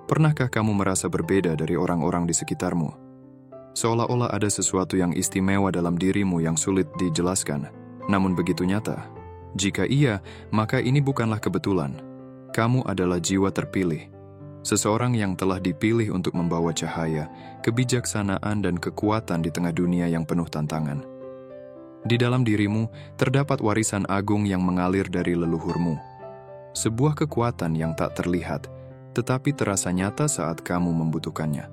Pernahkah kamu merasa berbeda dari orang-orang di sekitarmu? Seolah-olah ada sesuatu yang istimewa dalam dirimu yang sulit dijelaskan, namun begitu nyata. Jika iya, maka ini bukanlah kebetulan. Kamu adalah jiwa terpilih. Seseorang yang telah dipilih untuk membawa cahaya, kebijaksanaan dan kekuatan di tengah dunia yang penuh tantangan. Di dalam dirimu, terdapat warisan agung yang mengalir dari leluhurmu. Sebuah kekuatan yang tak terlihat, tetapi terasa nyata saat kamu membutuhkannya.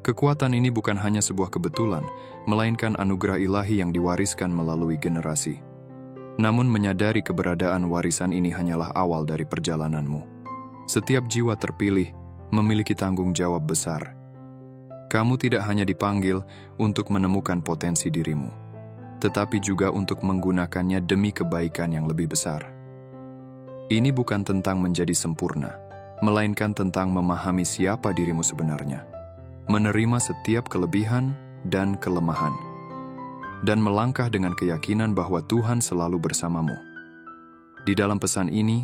Kekuatan ini bukan hanya sebuah kebetulan, melainkan anugerah ilahi yang diwariskan melalui generasi. Namun menyadari keberadaan warisan ini hanyalah awal dari perjalananmu. Setiap jiwa terpilih memiliki tanggung jawab besar. Kamu tidak hanya dipanggil untuk menemukan potensi dirimu, tetapi juga untuk menggunakannya demi kebaikan yang lebih besar. Ini bukan tentang menjadi sempurna, melainkan tentang memahami siapa dirimu sebenarnya, menerima setiap kelebihan dan kelemahan, dan melangkah dengan keyakinan bahwa Tuhan selalu bersamamu. Di dalam pesan ini,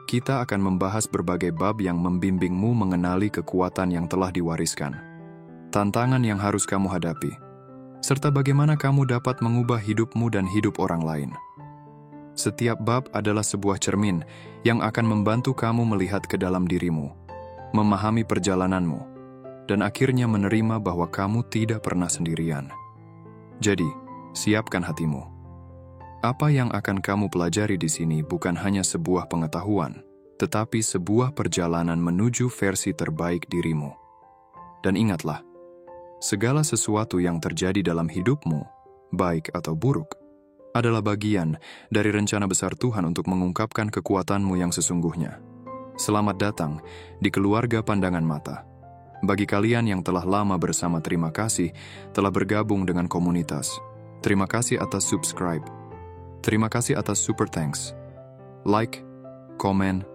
kita akan membahas berbagai bab yang membimbingmu mengenali kekuatan yang telah diwariskan, tantangan yang harus kamu hadapi, serta bagaimana kamu dapat mengubah hidupmu dan hidup orang lain. Setiap bab adalah sebuah cermin yang akan membantu kamu melihat ke dalam dirimu, memahami perjalananmu, dan akhirnya menerima bahwa kamu tidak pernah sendirian. Jadi, siapkan hatimu. Apa yang akan kamu pelajari di sini bukan hanya sebuah pengetahuan, tetapi sebuah perjalanan menuju versi terbaik dirimu. Dan ingatlah, segala sesuatu yang terjadi dalam hidupmu, baik atau buruk, adalah bagian dari rencana besar Tuhan untuk mengungkapkan kekuatanmu yang sesungguhnya. Selamat datang di keluarga pandangan mata. Bagi kalian yang telah lama bersama, terima kasih telah bergabung dengan komunitas. Terima kasih atas subscribe. Terima kasih atas super thanks, like, komen,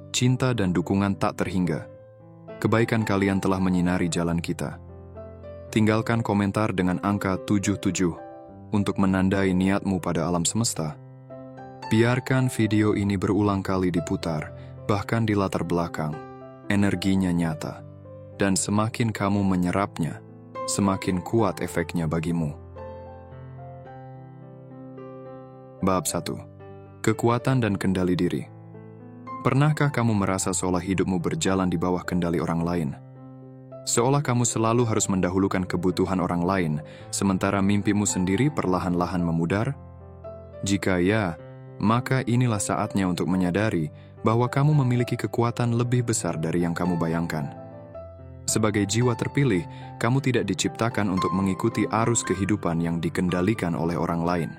cinta dan dukungan tak terhingga. Kebaikan kalian telah menyinari jalan kita. Tinggalkan komentar dengan angka 77 untuk menandai niatmu pada alam semesta. Biarkan video ini berulang kali diputar, bahkan di latar belakang. Energinya nyata. Dan semakin kamu menyerapnya, semakin kuat efeknya bagimu. Bab 1. Kekuatan dan kendali diri. Pernahkah kamu merasa seolah hidupmu berjalan di bawah kendali orang lain? Seolah kamu selalu harus mendahulukan kebutuhan orang lain, sementara mimpimu sendiri perlahan-lahan memudar? Jika ya, maka inilah saatnya untuk menyadari bahwa kamu memiliki kekuatan lebih besar dari yang kamu bayangkan. Sebagai jiwa terpilih, kamu tidak diciptakan untuk mengikuti arus kehidupan yang dikendalikan oleh orang lain.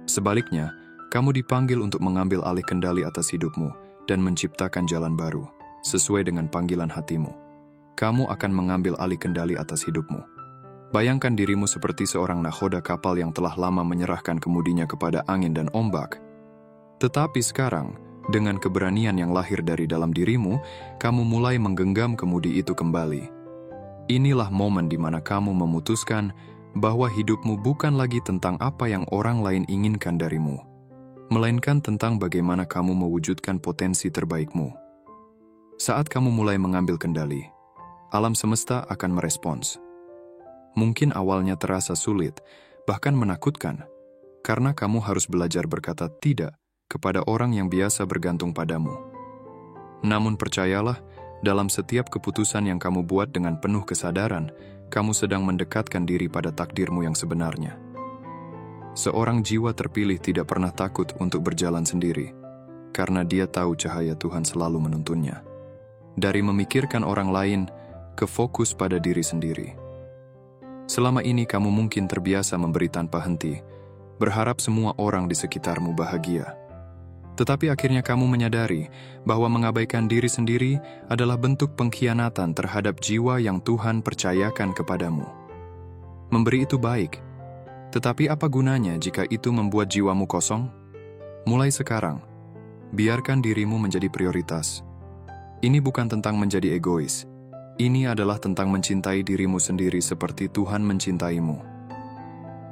Sebaliknya, kamu dipanggil untuk mengambil alih kendali atas hidupmu dan menciptakan jalan baru, sesuai dengan panggilan hatimu. Kamu akan mengambil alih kendali atas hidupmu. Bayangkan dirimu seperti seorang nakhoda kapal yang telah lama menyerahkan kemudinya kepada angin dan ombak. Tetapi sekarang, dengan keberanian yang lahir dari dalam dirimu, kamu mulai menggenggam kemudi itu kembali. Inilah momen di mana kamu memutuskan bahwa hidupmu bukan lagi tentang apa yang orang lain inginkan darimu, melainkan tentang bagaimana kamu mewujudkan potensi terbaikmu. Saat kamu mulai mengambil kendali, alam semesta akan merespons. Mungkin awalnya terasa sulit, bahkan menakutkan, karena kamu harus belajar berkata tidak kepada orang yang biasa bergantung padamu. Namun percayalah, dalam setiap keputusan yang kamu buat dengan penuh kesadaran, kamu sedang mendekatkan diri pada takdirmu yang sebenarnya. Seorang jiwa terpilih tidak pernah takut untuk berjalan sendiri, karena dia tahu cahaya Tuhan selalu menuntunnya. Dari memikirkan orang lain, ke fokus pada diri sendiri. Selama ini kamu mungkin terbiasa memberi tanpa henti, berharap semua orang di sekitarmu bahagia. Tetapi akhirnya kamu menyadari bahwa mengabaikan diri sendiri adalah bentuk pengkhianatan terhadap jiwa yang Tuhan percayakan kepadamu. Memberi itu baik, tetapi apa gunanya jika itu membuat jiwamu kosong? Mulai sekarang, biarkan dirimu menjadi prioritas. Ini bukan tentang menjadi egois. Ini adalah tentang mencintai dirimu sendiri seperti Tuhan mencintaimu.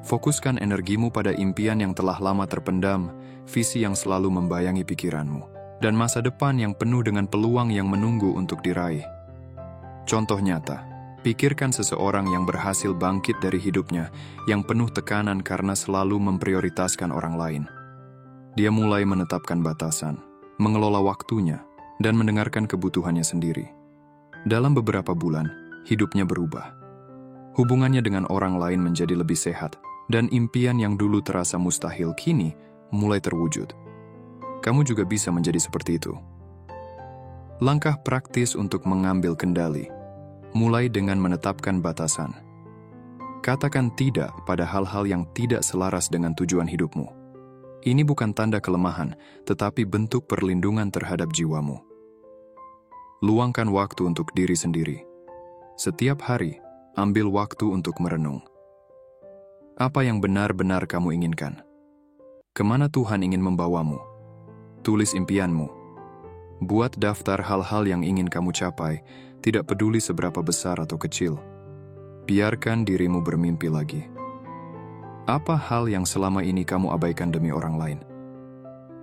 Fokuskan energimu pada impian yang telah lama terpendam, visi yang selalu membayangi pikiranmu, dan masa depan yang penuh dengan peluang yang menunggu untuk diraih. Contoh nyata, pikirkan seseorang yang berhasil bangkit dari hidupnya yang penuh tekanan karena selalu memprioritaskan orang lain. Dia mulai menetapkan batasan, mengelola waktunya, dan mendengarkan kebutuhannya sendiri. Dalam beberapa bulan, hidupnya berubah. Hubungannya dengan orang lain menjadi lebih sehat, dan impian yang dulu terasa mustahil kini mulai terwujud. Kamu juga bisa menjadi seperti itu. Langkah praktis untuk mengambil kendali, mulai dengan menetapkan batasan. Katakan tidak pada hal-hal yang tidak selaras dengan tujuan hidupmu. Ini bukan tanda kelemahan, tetapi bentuk perlindungan terhadap jiwamu. Luangkan waktu untuk diri sendiri. Setiap hari, ambil waktu untuk merenung. Apa yang benar-benar kamu inginkan? Kemana Tuhan ingin membawamu? Tulis impianmu. Buat daftar hal-hal yang ingin kamu capai, tidak peduli seberapa besar atau kecil. Biarkan dirimu bermimpi lagi. Apa hal yang selama ini kamu abaikan demi orang lain?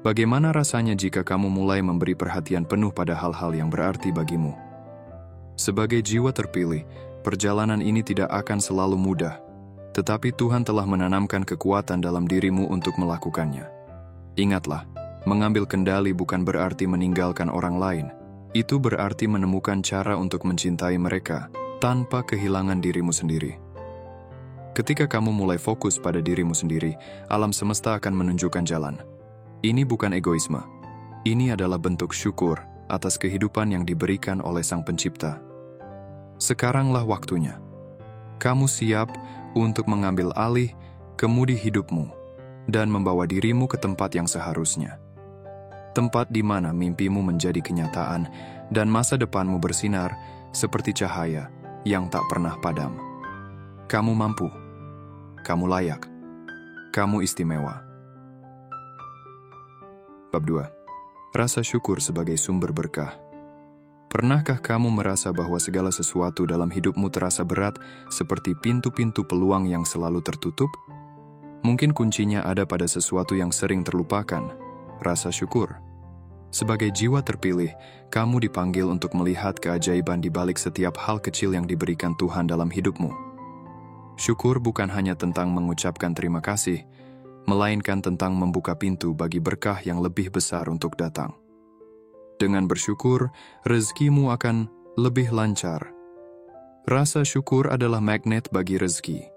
Bagaimana rasanya jika kamu mulai memberi perhatian penuh pada hal-hal yang berarti bagimu? Sebagai jiwa terpilih, perjalanan ini tidak akan selalu mudah, tetapi Tuhan telah menanamkan kekuatan dalam dirimu untuk melakukannya. Ingatlah, mengambil kendali bukan berarti meninggalkan orang lain. Itu berarti menemukan cara untuk mencintai mereka tanpa kehilangan dirimu sendiri. Ketika kamu mulai fokus pada dirimu sendiri, alam semesta akan menunjukkan jalan. Ini bukan egoisme. Ini adalah bentuk syukur atas kehidupan yang diberikan oleh Sang Pencipta. Sekaranglah waktunya. Kamu siap untuk mengambil alih kemudi hidupmu dan membawa dirimu ke tempat yang seharusnya. Tempat di mana mimpimu menjadi kenyataan dan masa depanmu bersinar seperti cahaya yang tak pernah padam. Kamu mampu. Kamu layak. Kamu istimewa. Bab 2. Rasa syukur sebagai sumber berkah. Pernahkah kamu merasa bahwa segala sesuatu dalam hidupmu terasa berat seperti pintu-pintu peluang yang selalu tertutup? Mungkin kuncinya ada pada sesuatu yang sering terlupakan, rasa syukur. Sebagai jiwa terpilih, kamu dipanggil untuk melihat keajaiban di balik setiap hal kecil yang diberikan Tuhan dalam hidupmu. Syukur bukan hanya tentang mengucapkan terima kasih, melainkan tentang membuka pintu bagi berkah yang lebih besar untuk datang. Dengan bersyukur, rezekimu akan lebih lancar. Rasa syukur adalah magnet bagi rezeki.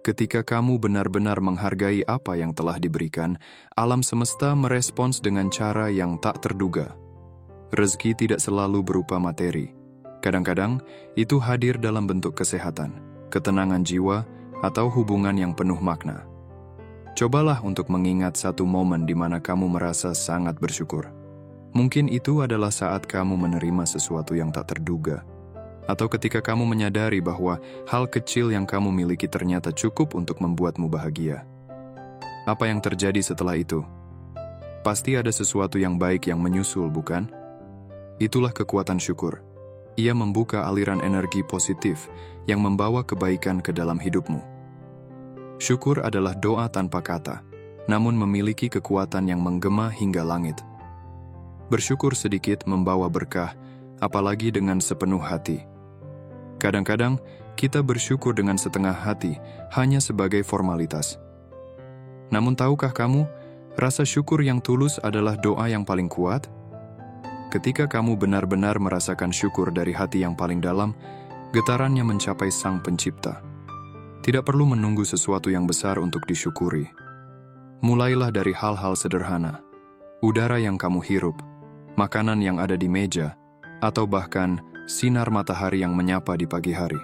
Ketika kamu benar-benar menghargai apa yang telah diberikan, alam semesta merespons dengan cara yang tak terduga. Rezeki tidak selalu berupa materi. Kadang-kadang, itu hadir dalam bentuk kesehatan, ketenangan jiwa, atau hubungan yang penuh makna. Cobalah untuk mengingat satu momen di mana kamu merasa sangat bersyukur. Mungkin itu adalah saat kamu menerima sesuatu yang tak terduga, atau ketika kamu menyadari bahwa hal kecil yang kamu miliki ternyata cukup untuk membuatmu bahagia. Apa yang terjadi setelah itu? Pasti ada sesuatu yang baik yang menyusul, bukan? Itulah kekuatan syukur. Ia membuka aliran energi positif yang membawa kebaikan ke dalam hidupmu. Syukur adalah doa tanpa kata, namun memiliki kekuatan yang menggema hingga langit. Bersyukur sedikit membawa berkah, apalagi dengan sepenuh hati. Kadang-kadang, kita bersyukur dengan setengah hati, hanya sebagai formalitas. Namun tahukah kamu, rasa syukur yang tulus adalah doa yang paling kuat? Ketika kamu benar-benar merasakan syukur dari hati yang paling dalam, getarannya mencapai Sang Pencipta. Tidak perlu menunggu sesuatu yang besar untuk disyukuri. Mulailah dari hal-hal sederhana. Udara yang kamu hirup, makanan yang ada di meja, atau bahkan sinar matahari yang menyapa di pagi hari.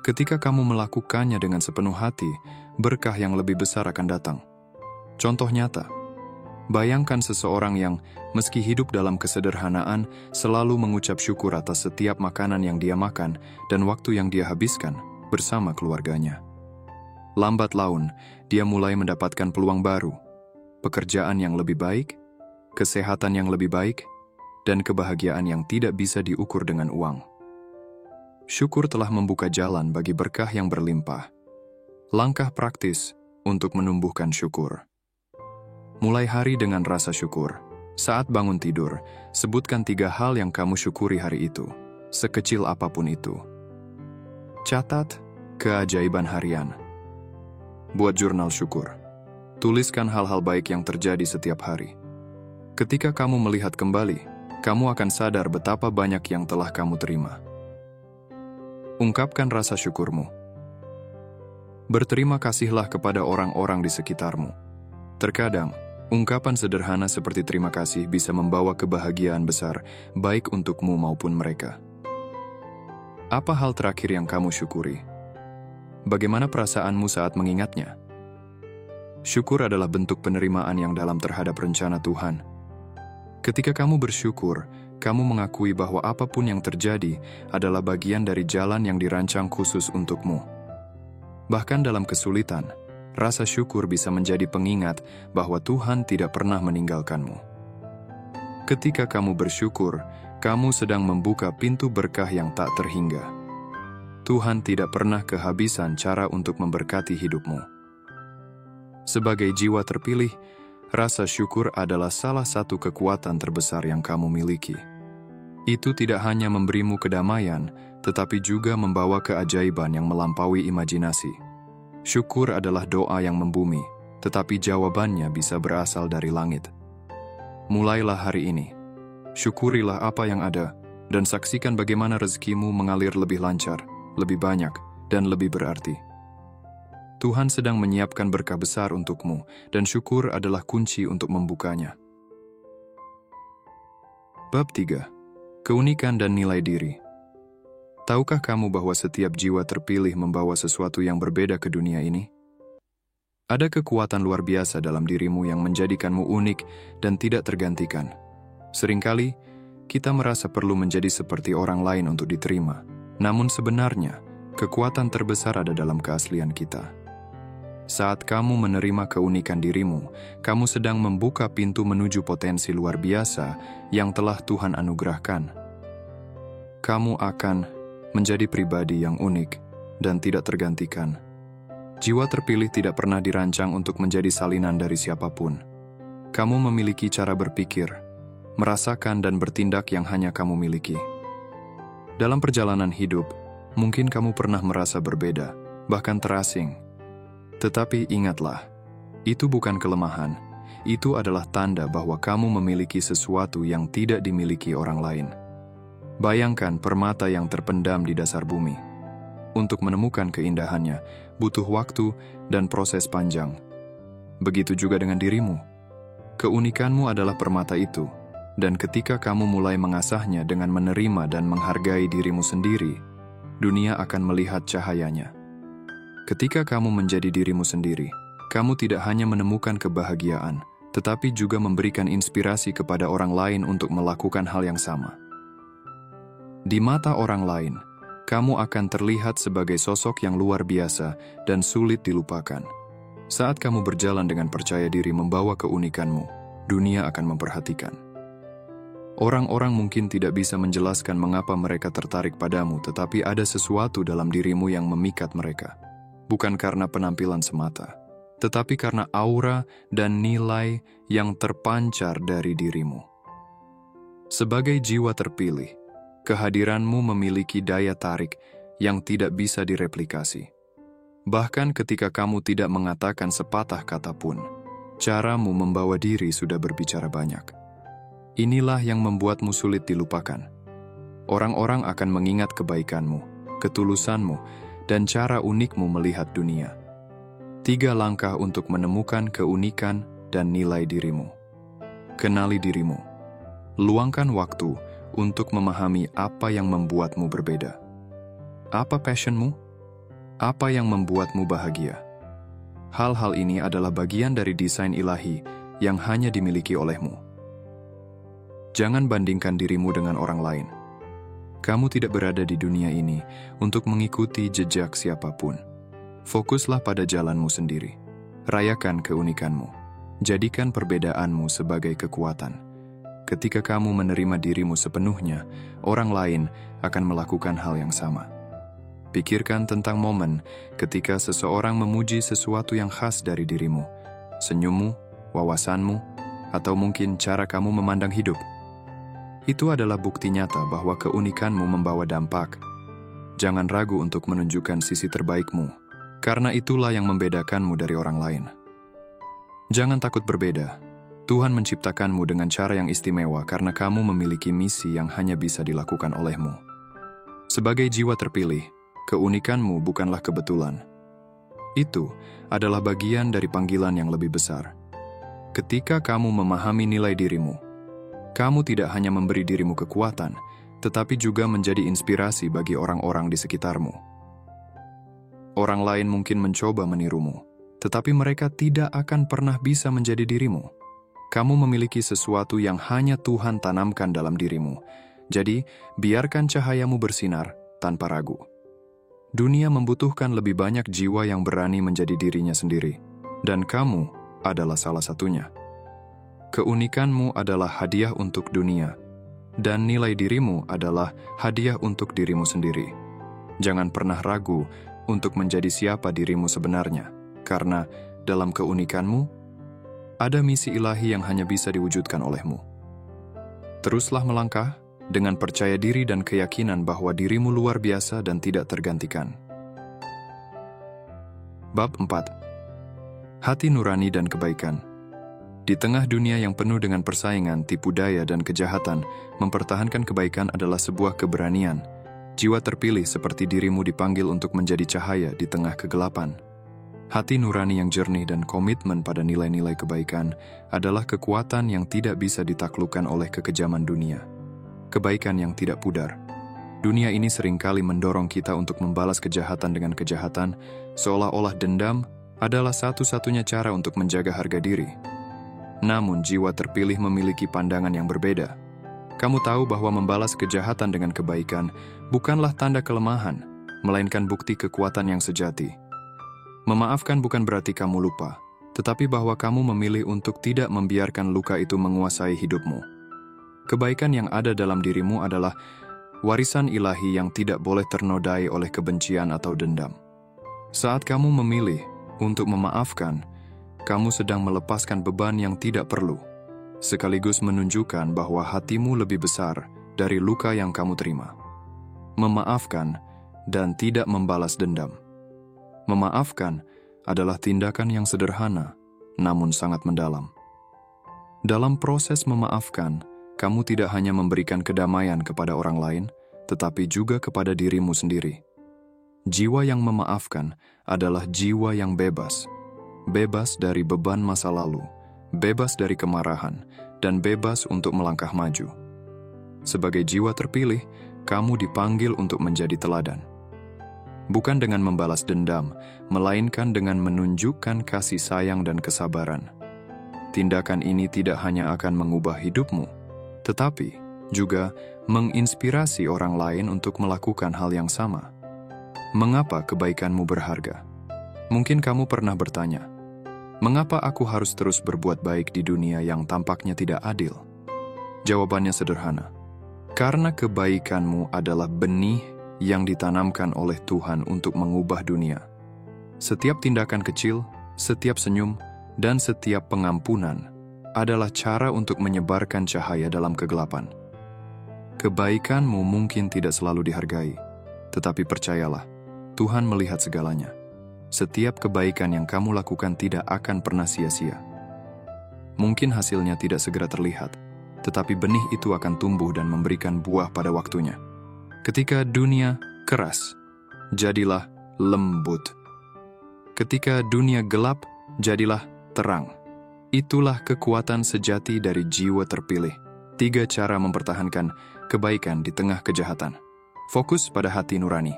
Ketika kamu melakukannya dengan sepenuh hati, berkah yang lebih besar akan datang. Contoh nyata, bayangkan seseorang yang, meski hidup dalam kesederhanaan, selalu mengucap syukur atas setiap makanan yang dia makan dan waktu yang dia habiskan bersama keluarganya. Lambat laun, dia mulai mendapatkan peluang baru, pekerjaan yang lebih baik, kesehatan yang lebih baik, dan kebahagiaan yang tidak bisa diukur dengan uang. Syukur telah membuka jalan bagi berkah yang berlimpah. Langkah praktis untuk menumbuhkan syukur. Mulai hari dengan rasa syukur. Saat bangun tidur, sebutkan 3 hal yang kamu syukuri hari itu. sekecil apapun itu. Catat keajaiban harian. Buat jurnal syukur. Tuliskan hal-hal baik yang terjadi setiap hari. Ketika kamu melihat kembali, kamu akan sadar betapa banyak yang telah kamu terima. Ungkapkan rasa syukurmu. Berterima kasihlah kepada orang-orang di sekitarmu. Terkadang, ungkapan sederhana seperti terima kasih bisa membawa kebahagiaan besar, baik untukmu maupun mereka. Apa hal terakhir yang kamu syukuri? Bagaimana perasaanmu saat mengingatnya? Syukur adalah bentuk penerimaan yang dalam terhadap rencana Tuhan. Ketika kamu bersyukur, kamu mengakui bahwa apapun yang terjadi adalah bagian dari jalan yang dirancang khusus untukmu. Bahkan dalam kesulitan, rasa syukur bisa menjadi pengingat bahwa Tuhan tidak pernah meninggalkanmu. Ketika kamu bersyukur, kamu sedang membuka pintu berkah yang tak terhingga. Tuhan tidak pernah kehabisan cara untuk memberkati hidupmu. Sebagai jiwa terpilih, rasa syukur adalah salah satu kekuatan terbesar yang kamu miliki. Itu tidak hanya memberimu kedamaian, tetapi juga membawa keajaiban yang melampaui imajinasi. Syukur adalah doa yang membumi, tetapi jawabannya bisa berasal dari langit. Mulailah hari ini. Syukurilah apa yang ada, dan saksikan bagaimana rezekimu mengalir lebih lancar, lebih banyak, dan lebih berarti. Tuhan sedang menyiapkan berkah besar untukmu, dan syukur adalah kunci untuk membukanya. Bab 3. Keunikan dan nilai diri. Tahukah kamu bahwa setiap jiwa terpilih membawa sesuatu yang berbeda ke dunia ini? Ada kekuatan luar biasa dalam dirimu yang menjadikanmu unik dan tidak tergantikan. Seringkali, kita merasa perlu menjadi seperti orang lain untuk diterima. Namun sebenarnya, kekuatan terbesar ada dalam keaslian kita. Saat kamu menerima keunikan dirimu, kamu sedang membuka pintu menuju potensi luar biasa yang telah Tuhan anugerahkan. Kamu akan menjadi pribadi yang unik dan tidak tergantikan. Jiwa terpilih tidak pernah dirancang untuk menjadi salinan dari siapapun. Kamu memiliki cara berpikir, merasakan dan bertindak yang hanya kamu miliki. Dalam perjalanan hidup, mungkin kamu pernah merasa berbeda, bahkan terasing. Tetapi ingatlah, itu bukan kelemahan, itu adalah tanda bahwa kamu memiliki sesuatu yang tidak dimiliki orang lain. Bayangkan permata yang terpendam di dasar bumi. Untuk menemukan keindahannya, butuh waktu dan proses panjang. Begitu juga dengan dirimu. Keunikanmu adalah permata itu, dan ketika kamu mulai mengasahnya dengan menerima dan menghargai dirimu sendiri, dunia akan melihat cahayanya. Ketika kamu menjadi dirimu sendiri, kamu tidak hanya menemukan kebahagiaan, tetapi juga memberikan inspirasi kepada orang lain untuk melakukan hal yang sama. Di mata orang lain, kamu akan terlihat sebagai sosok yang luar biasa dan sulit dilupakan. Saat kamu berjalan dengan percaya diri membawa keunikanmu, dunia akan memperhatikan. Orang-orang mungkin tidak bisa menjelaskan mengapa mereka tertarik padamu, tetapi ada sesuatu dalam dirimu yang memikat mereka. Bukan karena penampilan semata, tetapi karena aura dan nilai yang terpancar dari dirimu. Sebagai jiwa terpilih, kehadiranmu memiliki daya tarik yang tidak bisa direplikasi. Bahkan ketika kamu tidak mengatakan sepatah kata pun, caramu membawa diri sudah berbicara banyak. Inilah yang membuatmu sulit dilupakan. Orang-orang akan mengingat kebaikanmu, ketulusanmu, dan cara unikmu melihat dunia. 3 langkah untuk menemukan keunikan dan nilai dirimu. Kenali dirimu. Luangkan waktu untuk memahami apa yang membuatmu berbeda. Apa passionmu? Apa yang membuatmu bahagia? Hal-hal ini adalah bagian dari desain ilahi yang hanya dimiliki olehmu. Jangan bandingkan dirimu dengan orang lain. Kamu tidak berada di dunia ini untuk mengikuti jejak siapapun. Fokuslah pada jalanmu sendiri. Rayakan keunikanmu. Jadikan perbedaanmu sebagai kekuatan. Ketika kamu menerima dirimu sepenuhnya, orang lain akan melakukan hal yang sama. Pikirkan tentang momen ketika seseorang memuji sesuatu yang khas dari dirimu, senyummu, wawasanmu, atau mungkin cara kamu memandang hidup. Itu adalah bukti nyata bahwa keunikanmu membawa dampak. Jangan ragu untuk menunjukkan sisi terbaikmu, karena itulah yang membedakanmu dari orang lain. Jangan takut berbeda. Tuhan menciptakanmu dengan cara yang istimewa karena kamu memiliki misi yang hanya bisa dilakukan olehmu. Sebagai jiwa terpilih, keunikanmu bukanlah kebetulan. Itu adalah bagian dari panggilan yang lebih besar. Ketika kamu memahami nilai dirimu, kamu tidak hanya memberi dirimu kekuatan, tetapi juga menjadi inspirasi bagi orang-orang di sekitarmu. Orang lain mungkin mencoba menirumu, tetapi mereka tidak akan pernah bisa menjadi dirimu. Kamu memiliki sesuatu yang hanya Tuhan tanamkan dalam dirimu. Jadi, biarkan cahayamu bersinar tanpa ragu. Dunia membutuhkan lebih banyak jiwa yang berani menjadi dirinya sendiri, dan kamu adalah salah satunya. Keunikanmu adalah hadiah untuk dunia, dan nilai dirimu adalah hadiah untuk dirimu sendiri. Jangan pernah ragu untuk menjadi siapa dirimu sebenarnya, karena dalam keunikanmu, ada misi ilahi yang hanya bisa diwujudkan olehmu. Teruslah melangkah dengan percaya diri dan keyakinan bahwa dirimu luar biasa dan tidak tergantikan. Bab 4. Hati nurani dan kebaikan. Di tengah dunia yang penuh dengan persaingan, tipu daya, dan kejahatan, mempertahankan kebaikan adalah sebuah keberanian. Jiwa terpilih seperti dirimu dipanggil untuk menjadi cahaya di tengah kegelapan. Hati nurani yang jernih dan komitmen pada nilai-nilai kebaikan adalah kekuatan yang tidak bisa ditaklukkan oleh kekejaman dunia. Kebaikan yang tidak pudar. Dunia ini seringkali mendorong kita untuk membalas kejahatan dengan kejahatan, seolah-olah dendam adalah satu-satunya cara untuk menjaga harga diri. Namun jiwa terpilih memiliki pandangan yang berbeda. Kamu tahu bahwa membalas kejahatan dengan kebaikan bukanlah tanda kelemahan, melainkan bukti kekuatan yang sejati. Memaafkan bukan berarti kamu lupa, tetapi bahwa kamu memilih untuk tidak membiarkan luka itu menguasai hidupmu. Kebaikan yang ada dalam dirimu adalah warisan ilahi yang tidak boleh ternodai oleh kebencian atau dendam. Saat kamu memilih untuk memaafkan, kamu sedang melepaskan beban yang tidak perlu, sekaligus menunjukkan bahwa hatimu lebih besar dari luka yang kamu terima. Memaafkan dan tidak membalas dendam. Memaafkan adalah tindakan yang sederhana, namun sangat mendalam. Dalam proses memaafkan, kamu tidak hanya memberikan kedamaian kepada orang lain, tetapi juga kepada dirimu sendiri. Jiwa yang memaafkan adalah jiwa yang bebas. Bebas dari beban masa lalu, bebas dari kemarahan, dan bebas untuk melangkah maju. Sebagai jiwa terpilih, kamu dipanggil untuk menjadi teladan. Bukan dengan membalas dendam, melainkan dengan menunjukkan kasih sayang dan kesabaran. Tindakan ini tidak hanya akan mengubah hidupmu, tetapi juga menginspirasi orang lain untuk melakukan hal yang sama. Mengapa kebaikanmu berharga? Mungkin kamu pernah bertanya, mengapa aku harus terus berbuat baik di dunia yang tampaknya tidak adil? Jawabannya sederhana, karena kebaikanmu adalah benih yang ditanamkan oleh Tuhan untuk mengubah dunia. Setiap tindakan kecil, setiap senyum, dan setiap pengampunan adalah cara untuk menyebarkan cahaya dalam kegelapan. Kebaikanmu mungkin tidak selalu dihargai, tetapi percayalah, Tuhan melihat segalanya. Setiap kebaikan yang kamu lakukan tidak akan pernah sia-sia. Mungkin hasilnya tidak segera terlihat, tetapi benih itu akan tumbuh dan memberikan buah pada waktunya. Ketika dunia keras, jadilah lembut. Ketika dunia gelap, jadilah terang. Itulah kekuatan sejati dari jiwa terpilih. 3 cara mempertahankan kebaikan di tengah kejahatan. Fokus pada hati nurani.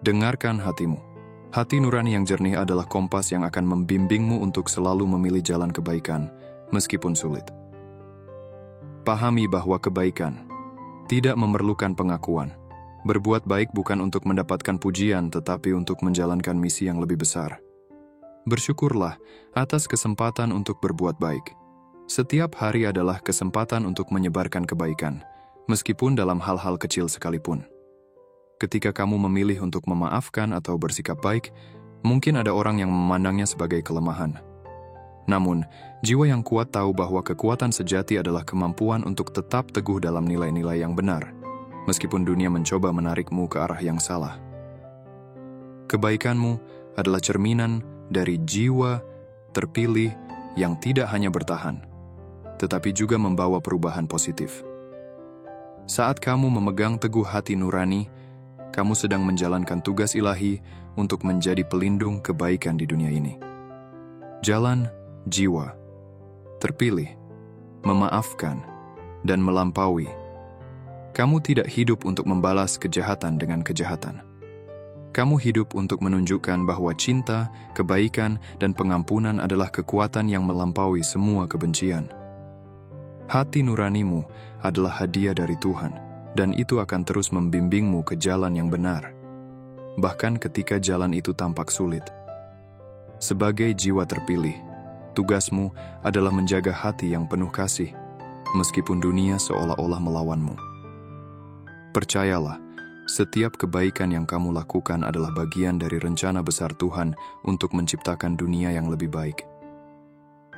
Dengarkan hatimu. Hati nurani yang jernih adalah kompas yang akan membimbingmu untuk selalu memilih jalan kebaikan, meskipun sulit. Pahami bahwa kebaikan tidak memerlukan pengakuan. Berbuat baik bukan untuk mendapatkan pujian, tetapi untuk menjalankan misi yang lebih besar. Bersyukurlah atas kesempatan untuk berbuat baik. Setiap hari adalah kesempatan untuk menyebarkan kebaikan, meskipun dalam hal-hal kecil sekalipun. Ketika kamu memilih untuk memaafkan atau bersikap baik, mungkin ada orang yang memandangnya sebagai kelemahan. Namun, jiwa yang kuat tahu bahwa kekuatan sejati adalah kemampuan untuk tetap teguh dalam nilai-nilai yang benar, meskipun dunia mencoba menarikmu ke arah yang salah. Kebaikanmu adalah cerminan dari jiwa terpilih yang tidak hanya bertahan, tetapi juga membawa perubahan positif. Saat kamu memegang teguh hati nurani, kamu sedang menjalankan tugas ilahi untuk menjadi pelindung kebaikan di dunia ini. Jalan jiwa terpilih, memaafkan, dan melampaui. Kamu tidak hidup untuk membalas kejahatan dengan kejahatan. Kamu hidup untuk menunjukkan bahwa cinta, kebaikan, dan pengampunan adalah kekuatan yang melampaui semua kebencian. Hati nuranimu adalah hadiah dari Tuhan, dan itu akan terus membimbingmu ke jalan yang benar, bahkan ketika jalan itu tampak sulit. Sebagai jiwa terpilih, tugasmu adalah menjaga hati yang penuh kasih, meskipun dunia seolah-olah melawanmu. Percayalah, setiap kebaikan yang kamu lakukan adalah bagian dari rencana besar Tuhan untuk menciptakan dunia yang lebih baik.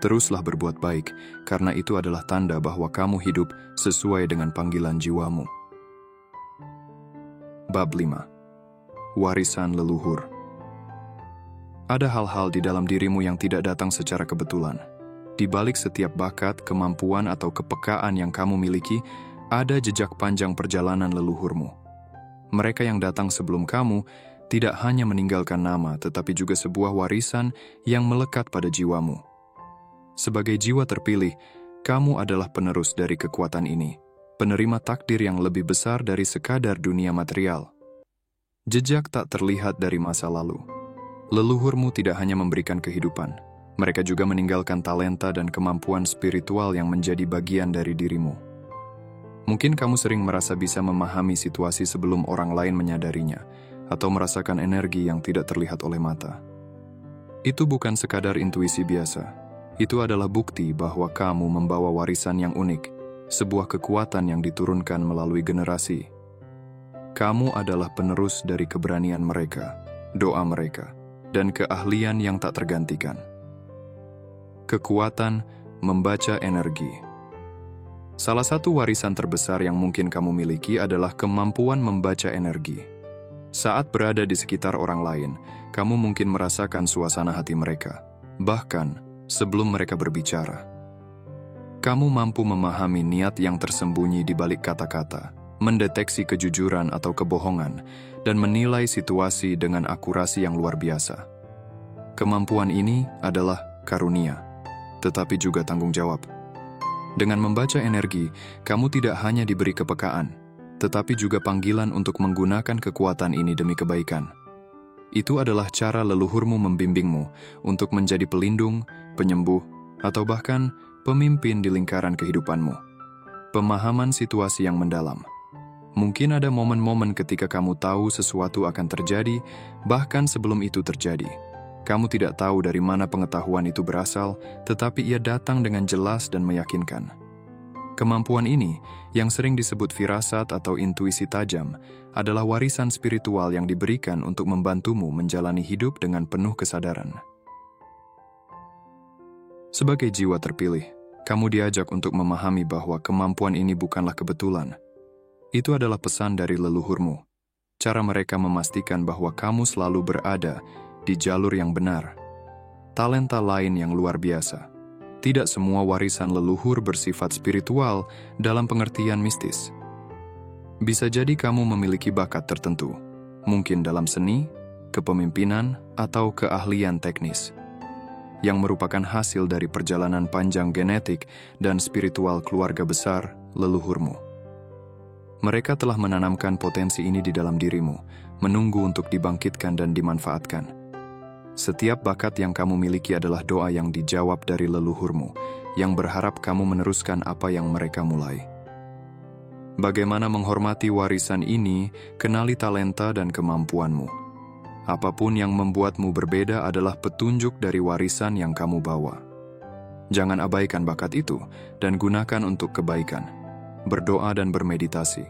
Teruslah berbuat baik, karena itu adalah tanda bahwa kamu hidup sesuai dengan panggilan jiwamu. Bab 5. Warisan leluhur. Ada hal-hal di dalam dirimu yang tidak datang secara kebetulan. Di balik setiap bakat, kemampuan, atau kepekaan yang kamu miliki, ada jejak panjang perjalanan leluhurmu. Mereka yang datang sebelum kamu tidak hanya meninggalkan nama, tetapi juga sebuah warisan yang melekat pada jiwamu. Sebagai jiwa terpilih, kamu adalah penerus dari kekuatan ini, penerima takdir yang lebih besar dari sekadar dunia material. Jejak tak terlihat dari masa lalu. Leluhurmu tidak hanya memberikan kehidupan, mereka juga meninggalkan talenta dan kemampuan spiritual yang menjadi bagian dari dirimu. Mungkin kamu sering merasa bisa memahami situasi sebelum orang lain menyadarinya, atau merasakan energi yang tidak terlihat oleh mata. Itu bukan sekadar intuisi biasa. Itu adalah bukti bahwa kamu membawa warisan yang unik, sebuah kekuatan yang diturunkan melalui generasi. Kamu adalah penerus dari keberanian mereka, doa mereka, dan keahlian yang tak tergantikan. Kekuatan membaca energi. Salah satu warisan terbesar yang mungkin kamu miliki adalah kemampuan membaca energi. Saat berada di sekitar orang lain, kamu mungkin merasakan suasana hati mereka, bahkan sebelum mereka berbicara. Kamu mampu memahami niat yang tersembunyi di balik kata-kata, mendeteksi kejujuran atau kebohongan, dan menilai situasi dengan akurasi yang luar biasa. Kemampuan ini adalah karunia, tetapi juga tanggung jawab. Dengan membaca energi, kamu tidak hanya diberi kepekaan, tetapi juga panggilan untuk menggunakan kekuatan ini demi kebaikan. Itu adalah cara leluhurmu membimbingmu untuk menjadi pelindung, penyembuh, atau bahkan pemimpin di lingkaran kehidupanmu. Pemahaman situasi yang mendalam. Mungkin ada momen-momen ketika kamu tahu sesuatu akan terjadi, bahkan sebelum itu terjadi. Kamu tidak tahu dari mana pengetahuan itu berasal, tetapi ia datang dengan jelas dan meyakinkan. Kemampuan ini, yang sering disebut firasat atau intuisi tajam, adalah warisan spiritual yang diberikan untuk membantumu menjalani hidup dengan penuh kesadaran. Sebagai jiwa terpilih, kamu diajak untuk memahami bahwa kemampuan ini bukanlah kebetulan. Itu adalah pesan dari leluhurmu. Cara mereka memastikan bahwa kamu selalu berada di jalur yang benar. Talenta lain yang luar biasa. Tidak semua warisan leluhur bersifat spiritual dalam pengertian mistis. Bisa jadi kamu memiliki bakat tertentu, mungkin dalam seni, kepemimpinan, atau keahlian teknis, yang merupakan hasil dari perjalanan panjang genetik dan spiritual keluarga besar leluhurmu. Mereka telah menanamkan potensi ini di dalam dirimu, menunggu untuk dibangkitkan dan dimanfaatkan. Setiap bakat yang kamu miliki adalah doa yang dijawab dari leluhurmu, yang berharap kamu meneruskan apa yang mereka mulai. Bagaimana menghormati warisan ini, kenali talenta dan kemampuanmu. Apapun yang membuatmu berbeda adalah petunjuk dari warisan yang kamu bawa. Jangan abaikan bakat itu dan gunakan untuk kebaikan. Berdoa dan bermeditasi.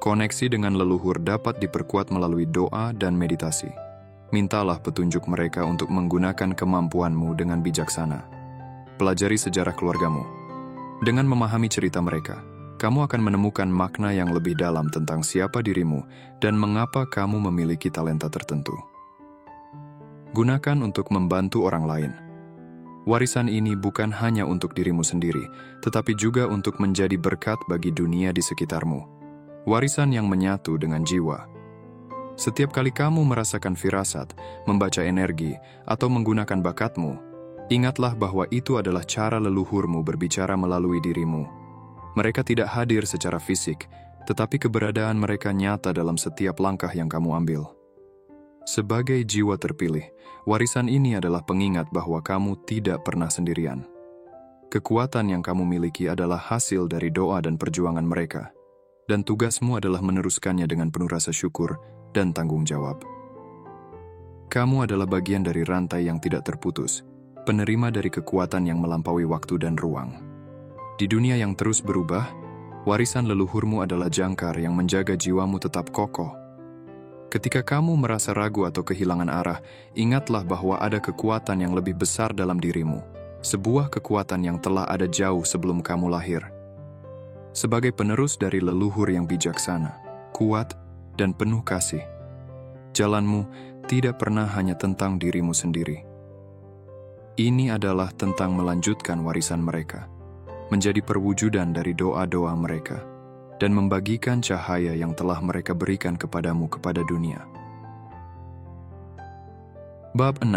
Koneksi dengan leluhur dapat diperkuat melalui doa dan meditasi. Mintalah petunjuk mereka untuk menggunakan kemampuanmu dengan bijaksana. pelajari sejarah keluargamu. Dengan memahami cerita mereka, kamu akan menemukan makna yang lebih dalam tentang siapa dirimu dan mengapa kamu memiliki talenta tertentu. Gunakan untuk membantu orang lain. Warisan ini bukan hanya untuk dirimu sendiri, tetapi juga untuk menjadi berkat bagi dunia di sekitarmu. Warisan yang menyatu dengan jiwa. Setiap kali kamu merasakan firasat, membaca energi, atau menggunakan bakatmu, ingatlah bahwa itu adalah cara leluhurmu berbicara melalui dirimu. Mereka tidak hadir secara fisik, tetapi keberadaan mereka nyata dalam setiap langkah yang kamu ambil. Sebagai jiwa terpilih, warisan ini adalah pengingat bahwa kamu tidak pernah sendirian. Kekuatan yang kamu miliki adalah hasil dari doa dan perjuangan mereka, dan tugasmu adalah meneruskannya dengan penuh rasa syukur dan tanggung jawab. Kamu adalah bagian dari rantai yang tidak terputus, penerima dari kekuatan yang melampaui waktu dan ruang. Di dunia yang terus berubah, warisan leluhurmu adalah jangkar yang menjaga jiwamu tetap kokoh. Ketika kamu merasa ragu atau kehilangan arah, ingatlah bahwa ada kekuatan yang lebih besar dalam dirimu, sebuah kekuatan yang telah ada jauh sebelum kamu lahir. Sebagai penerus dari leluhur yang bijaksana, kuat, dan penuh kasih, jalanmu tidak pernah hanya tentang dirimu sendiri. Ini adalah tentang melanjutkan warisan mereka, menjadi perwujudan dari doa-doa mereka, dan membagikan cahaya yang telah mereka berikan kepadamu kepada dunia. Bab 6.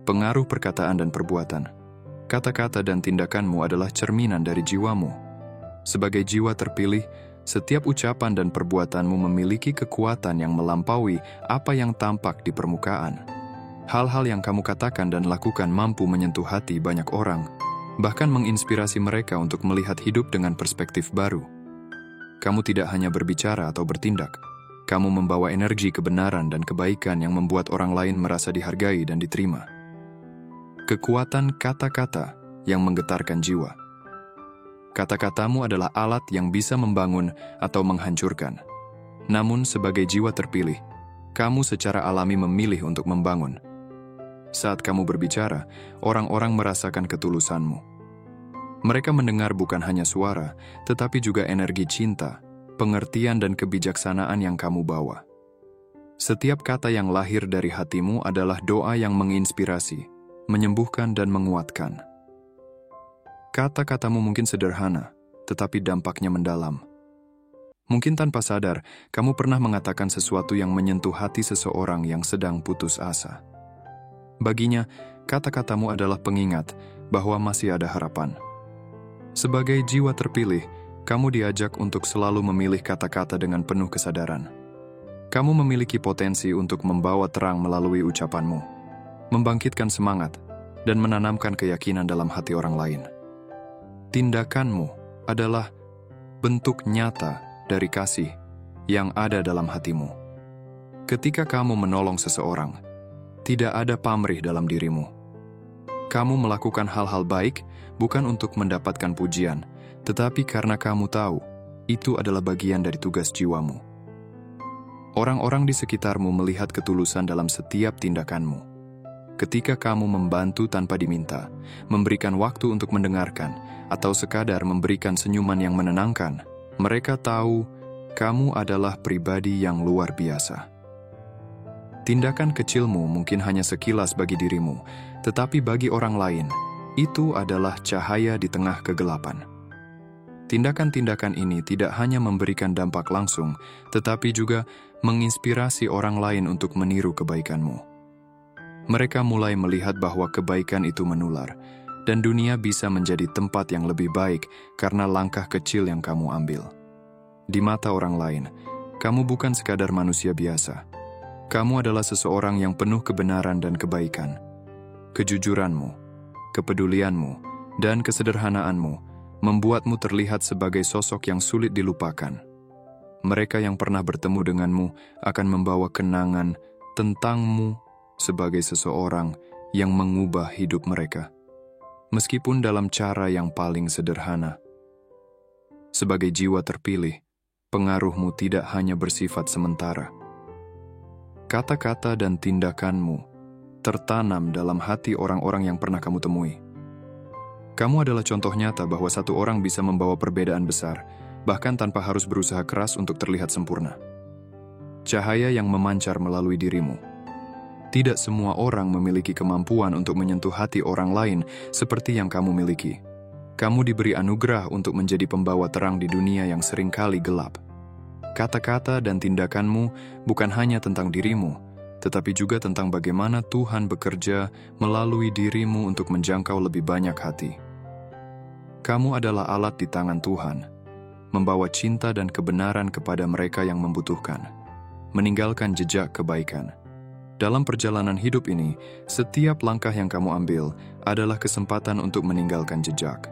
Pengaruh perkataan dan perbuatan. Kata-kata dan tindakanmu adalah cerminan dari jiwamu. Sebagai jiwa terpilih, setiap ucapan dan perbuatanmu memiliki kekuatan yang melampaui apa yang tampak di permukaan. Hal-hal yang kamu katakan dan lakukan mampu menyentuh hati banyak orang, bahkan menginspirasi mereka untuk melihat hidup dengan perspektif baru. Kamu tidak hanya berbicara atau bertindak. Kamu membawa energi kebenaran dan kebaikan yang membuat orang lain merasa dihargai dan diterima. Kekuatan kata-kata yang menggetarkan jiwa. Kata-katamu adalah alat yang bisa membangun atau menghancurkan. Namun sebagai jiwa terpilih, kamu secara alami memilih untuk membangun. Saat kamu berbicara, orang-orang merasakan ketulusanmu. Mereka mendengar bukan hanya suara, tetapi juga energi cinta, pengertian dan kebijaksanaan yang kamu bawa. Setiap kata yang lahir dari hatimu adalah doa yang menginspirasi, menyembuhkan dan menguatkan. Kata-katamu mungkin sederhana, tetapi dampaknya mendalam. Mungkin tanpa sadar, kamu pernah mengatakan sesuatu yang menyentuh hati seseorang yang sedang putus asa. Baginya, kata-katamu adalah pengingat bahwa masih ada harapan. Sebagai jiwa terpilih, kamu diajak untuk selalu memilih kata-kata dengan penuh kesadaran. Kamu memiliki potensi untuk membawa terang melalui ucapanmu, membangkitkan semangat, dan menanamkan keyakinan dalam hati orang lain. Tindakanmu adalah bentuk nyata dari kasih yang ada dalam hatimu. Ketika kamu menolong seseorang, tidak ada pamrih dalam dirimu. Kamu melakukan hal-hal baik bukan untuk mendapatkan pujian, tetapi karena kamu tahu itu adalah bagian dari tugas jiwamu. Orang-orang di sekitarmu melihat ketulusan dalam setiap tindakanmu. Ketika kamu membantu tanpa diminta, memberikan waktu untuk mendengarkan, atau sekadar memberikan senyuman yang menenangkan, mereka tahu kamu adalah pribadi yang luar biasa. Tindakan kecilmu mungkin hanya sekilas bagi dirimu, tetapi bagi orang lain, itu adalah cahaya di tengah kegelapan. Tindakan-tindakan ini tidak hanya memberikan dampak langsung, tetapi juga menginspirasi orang lain untuk meniru kebaikanmu. Mereka mulai melihat bahwa kebaikan itu menular, dan dunia bisa menjadi tempat yang lebih baik karena langkah kecil yang kamu ambil. Di mata orang lain, kamu bukan sekadar manusia biasa. Kamu adalah seseorang yang penuh kebenaran dan kebaikan. Kejujuranmu, kepedulianmu, dan kesederhanaanmu membuatmu terlihat sebagai sosok yang sulit dilupakan. Mereka yang pernah bertemu denganmu akan membawa kenangan tentangmu sebagai seseorang yang mengubah hidup mereka, meskipun dalam cara yang paling sederhana. Sebagai jiwa terpilih, pengaruhmu tidak hanya bersifat sementara. Kata-kata dan tindakanmu tertanam dalam hati orang-orang yang pernah kamu temui. Kamu adalah contoh nyata bahwa satu orang bisa membawa perbedaan besar, bahkan tanpa harus berusaha keras untuk terlihat sempurna. Cahaya yang memancar melalui dirimu. Tidak semua orang memiliki kemampuan untuk menyentuh hati orang lain seperti yang kamu miliki. Kamu diberi anugerah untuk menjadi pembawa terang di dunia yang seringkali gelap. Kata-kata dan tindakanmu bukan hanya tentang dirimu, tetapi juga tentang bagaimana Tuhan bekerja melalui dirimu untuk menjangkau lebih banyak hati. Kamu adalah alat di tangan Tuhan, membawa cinta dan kebenaran kepada mereka yang membutuhkan, meninggalkan jejak kebaikan. Dalam perjalanan hidup ini, setiap langkah yang kamu ambil adalah kesempatan untuk meninggalkan jejak.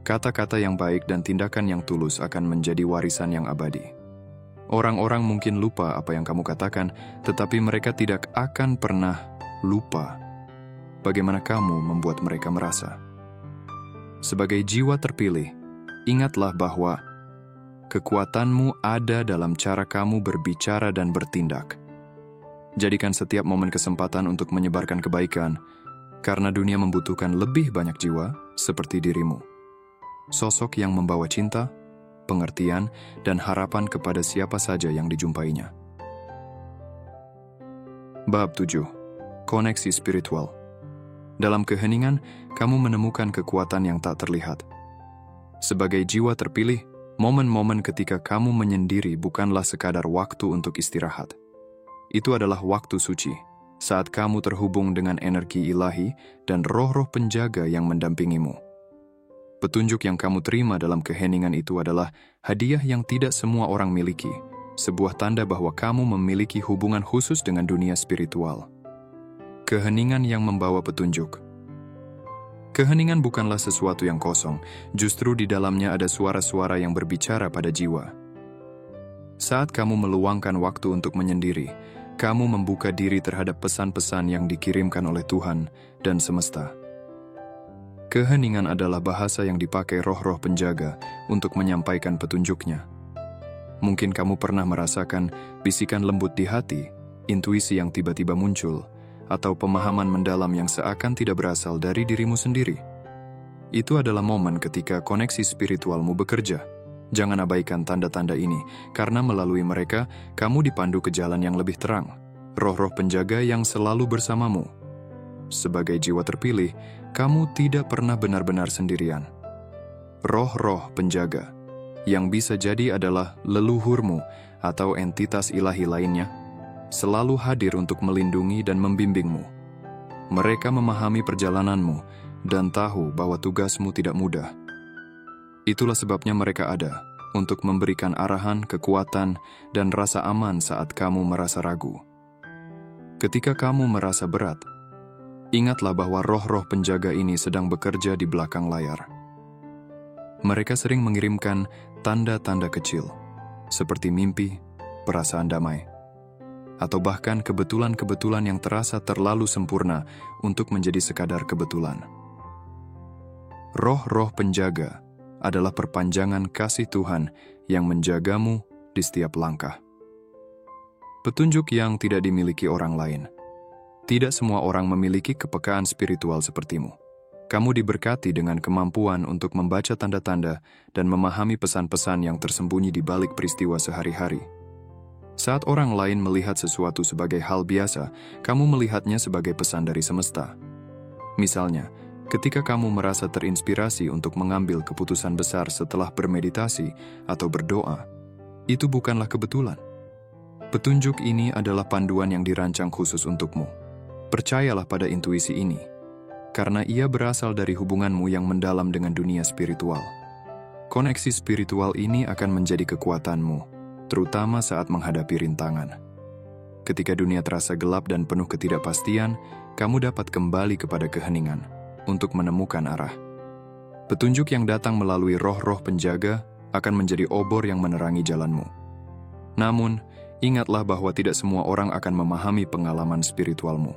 Kata-kata yang baik dan tindakan yang tulus akan menjadi warisan yang abadi. Orang-orang mungkin lupa apa yang kamu katakan, tetapi mereka tidak akan pernah lupa bagaimana kamu membuat mereka merasa. Sebagai jiwa terpilih, ingatlah bahwa kekuatanmu ada dalam cara kamu berbicara dan bertindak. Jadikan setiap momen kesempatan untuk menyebarkan kebaikan, karena dunia membutuhkan lebih banyak jiwa seperti dirimu. Sosok yang membawa cinta, pengertian, dan harapan kepada siapa saja yang dijumpainya. Bab 7. Koneksi spiritual. Dalam keheningan, kamu menemukan kekuatan yang tak terlihat. Sebagai jiwa terpilih, momen-momen ketika kamu menyendiri bukanlah sekadar waktu untuk istirahat. Itu adalah waktu suci, saat kamu terhubung dengan energi ilahi dan roh-roh penjaga yang mendampingimu. Petunjuk yang kamu terima dalam keheningan itu adalah hadiah yang tidak semua orang miliki, sebuah tanda bahwa kamu memiliki hubungan khusus dengan dunia spiritual. Keheningan yang membawa petunjuk. Keheningan bukanlah sesuatu yang kosong, justru di dalamnya ada suara-suara yang berbicara pada jiwa. Saat kamu meluangkan waktu untuk menyendiri, kamu membuka diri terhadap pesan-pesan yang dikirimkan oleh Tuhan dan semesta. Keheningan adalah bahasa yang dipakai roh-roh penjaga untuk menyampaikan petunjuknya. Mungkin kamu pernah merasakan bisikan lembut di hati, intuisi yang tiba-tiba muncul, atau pemahaman mendalam yang seakan tidak berasal dari dirimu sendiri. Itu adalah momen ketika koneksi spiritualmu bekerja. Jangan abaikan tanda-tanda ini, karena melalui mereka, kamu dipandu ke jalan yang lebih terang. Roh-roh penjaga yang selalu bersamamu. Sebagai jiwa terpilih, kamu tidak pernah benar-benar sendirian. Roh-roh penjaga, yang bisa jadi adalah leluhurmu atau entitas ilahi lainnya, selalu hadir untuk melindungi dan membimbingmu. Mereka memahami perjalananmu dan tahu bahwa tugasmu tidak mudah. Itulah sebabnya mereka ada, untuk memberikan arahan, kekuatan, dan rasa aman saat kamu merasa ragu. Ketika kamu merasa berat, ingatlah bahwa roh-roh penjaga ini sedang bekerja di belakang layar. Mereka sering mengirimkan tanda-tanda kecil, seperti mimpi, perasaan damai, atau bahkan kebetulan-kebetulan yang terasa terlalu sempurna untuk menjadi sekadar kebetulan. Roh-roh penjaga adalah perpanjangan kasih Tuhan yang menjagamu di setiap langkah. Petunjuk yang tidak dimiliki orang lain. Tidak semua orang memiliki kepekaan spiritual sepertimu. Kamu diberkati dengan kemampuan untuk membaca tanda-tanda dan memahami pesan-pesan yang tersembunyi di balik peristiwa sehari-hari. Saat orang lain melihat sesuatu sebagai hal biasa, kamu melihatnya sebagai pesan dari semesta. Misalnya, ketika kamu merasa terinspirasi untuk mengambil keputusan besar setelah bermeditasi atau berdoa, itu bukanlah kebetulan. Petunjuk ini adalah panduan yang dirancang khusus untukmu. Percayalah pada intuisi ini, karena ia berasal dari hubunganmu yang mendalam dengan dunia spiritual. Koneksi spiritual ini akan menjadi kekuatanmu, terutama saat menghadapi rintangan. Ketika dunia terasa gelap dan penuh ketidakpastian, kamu dapat kembali kepada keheningan untuk menemukan arah. Petunjuk yang datang melalui roh-roh penjaga akan menjadi obor yang menerangi jalanmu. Namun, ingatlah bahwa tidak semua orang akan memahami pengalaman spiritualmu.